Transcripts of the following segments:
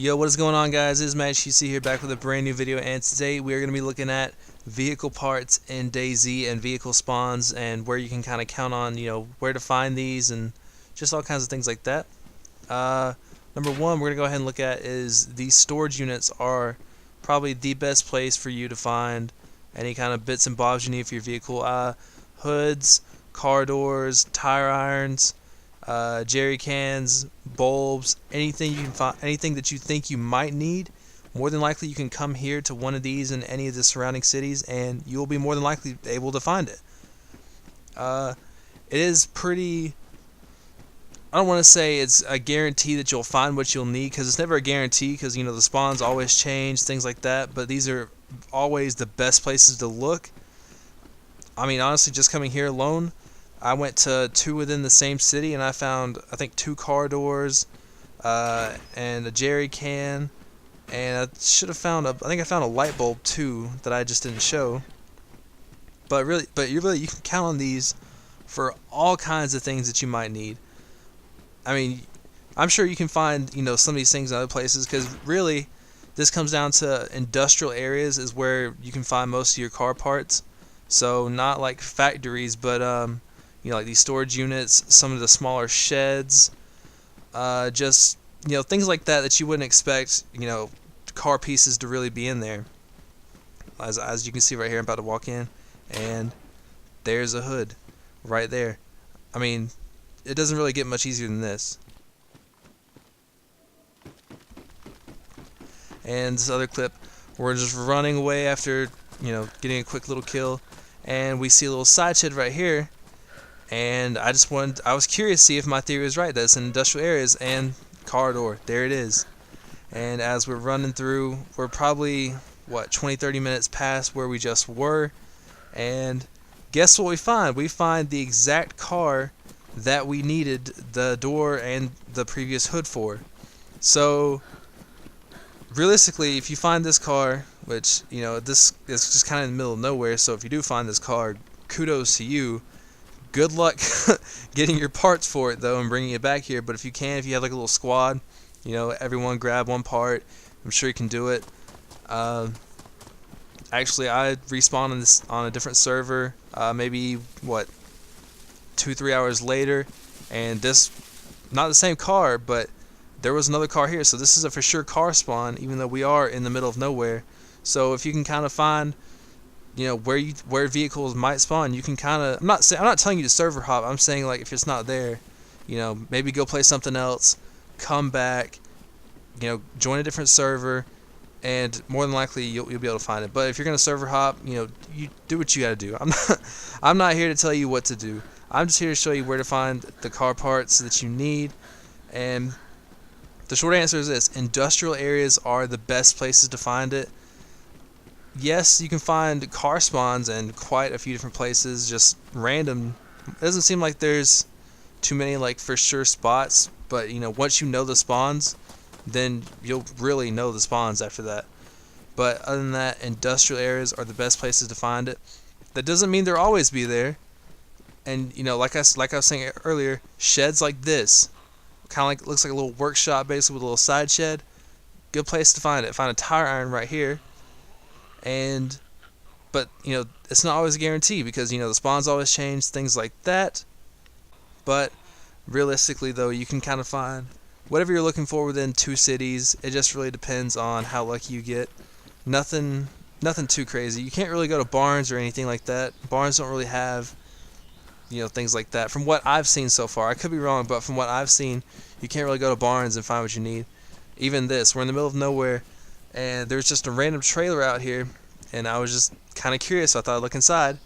Yo, what is going on, guys? It is Matt HQC here, back with a brand new video, and today we are going to be looking at vehicle parts in DayZ and vehicle spawns and where you can kind of count on, where to find these and just all kinds of things like that. Number one we're going to go ahead and look at is these storage units are probably the best place for you to find any kind of bits and bobs you need for your vehicle. Hoods, car doors, tire irons, jerry cans, bulbs, anything you can find, anything that you think you might need. More than likely you can come here to one of these in any of the surrounding cities and you will be more than likely able to find it. It is pretty, I don't want to say it's a guarantee that you'll find what you'll need, because it's never a guarantee, because the spawns always change, things like that, but these are always the best places to look. I mean, honestly, just coming here alone, I went to two within the same city and I found, I think, 2 car doors and a jerry can, and I should have found I think I found a light bulb too that I just didn't show. But you can count on these for all kinds of things that you might need. I mean, I'm sure you can find some of these things in other places, because really this comes down to industrial areas is where you can find most of your car parts. So not like factories, but like these storage units, some of the smaller sheds, just things like that you wouldn't expect car pieces to really be in there. As you can see right here, I'm about to walk in and there's a hood right there. I mean, it doesn't really get much easier than this. And this other clip, we're just running away after getting a quick little kill, and we see a little side shed right here. And I was curious to see if my theory was right, that it's in industrial areas, and car door, there it is. And as we're running through, we're probably, 20-30 minutes past where we just were, and guess what we find? We find the exact car that we needed the door and the previous hood for. So, realistically, if you find this car, which, this is just kind of in the middle of nowhere, so if you do find this car, kudos to you. Good luck getting your parts for it, though, and bringing it back here. But if you have like a little squad, everyone grab one part. I'm sure you can do it. Actually, I respawned on a different server, maybe 2-3 hours later, and this, not the same car, but there was another car here. So this is a for sure car spawn, even though we are in the middle of nowhere. So if you can kind of find where vehicles might spawn, you can kind of, I'm not telling you to server hop. I'm saying, like, if it's not there, maybe go play something else, come back, join a different server, and more than likely you'll be able to find it. But if you're gonna server hop, you do what you gotta do. I'm not here to tell you what to do. I'm just here to show you where to find the car parts that you need. And the short answer is this: industrial areas are the best places to find it. Yes, you can find car spawns in quite a few different places, just random. It doesn't seem like there's too many like for sure spots, but once you know the spawns, then you'll really know the spawns after that. But other than that, industrial areas are the best places to find it. That doesn't mean they'll always be there. And like I was saying earlier, sheds like this, kind of like, looks like a little workshop basically with a little side shed. Good place to find it. Find a tire iron right here. But it's not always a guarantee, because the spawns always change, things like that. But realistically, though, you can kind of find whatever you're looking for within 2 cities. It just really depends on how lucky you get. Nothing too crazy. You can't really go to barns or anything like that. Barns don't really have things like that. From what I've seen so far, I could be wrong, but from what I've seen, you can't really go to barns and find what you need. Even this, we're in the middle of nowhere, and there's just a random trailer out here, and I was just kind of curious, so I thought I'd look inside,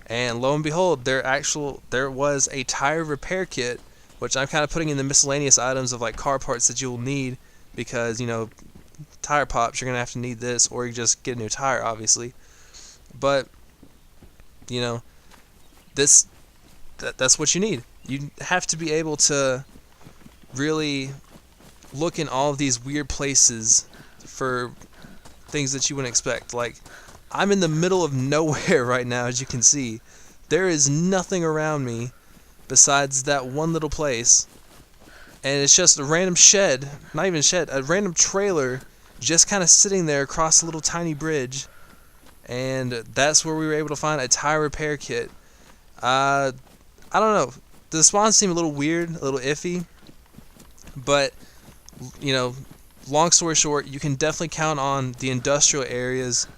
and lo and behold, there was a tire repair kit, which I'm kind of putting in the miscellaneous items of like car parts that you'll need, because tire pops, you're gonna have to need this, or you just get a new tire, obviously. But that's what you need. You have to be able to really look in all of these weird places for things that you wouldn't expect. Like, I'm in the middle of nowhere right now, as you can see. There is nothing around me besides that one little place, and it's just a random shed, not even a shed, a random trailer just kind of sitting there across a little tiny bridge. And that's where we were able to find a tire repair kit. I don't know. The spawns seem a little weird, a little iffy, but long story short, you can definitely count on the industrial areas,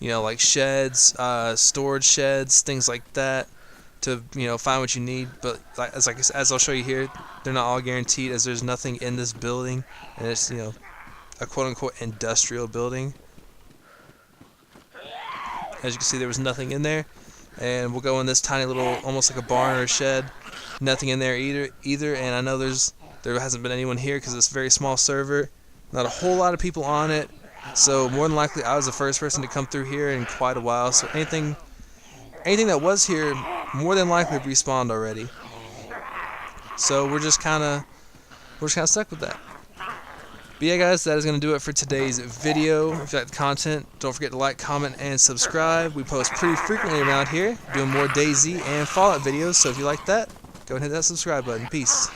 like sheds, storage sheds, things like that, to find what you need. But as I'll show you here, they're not all guaranteed, as there's nothing in this building, and it's a quote-unquote industrial building. As you can see, there was nothing in there. And we'll go in this tiny little, almost like a barn or a shed. Nothing in there either. And I know there hasn't been anyone here because it's a very small server. Not a whole lot of people on it. So more than likely, I was the first person to come through here in quite a while. So anything that was here, more than likely respawned already. So we're just kind of stuck with that. But yeah, guys, that is going to do it for today's video. If you like the content, don't forget to like, comment, and subscribe. We post pretty frequently around here, doing more DayZ and Fallout videos, so if you like that, go and hit that subscribe button. Peace.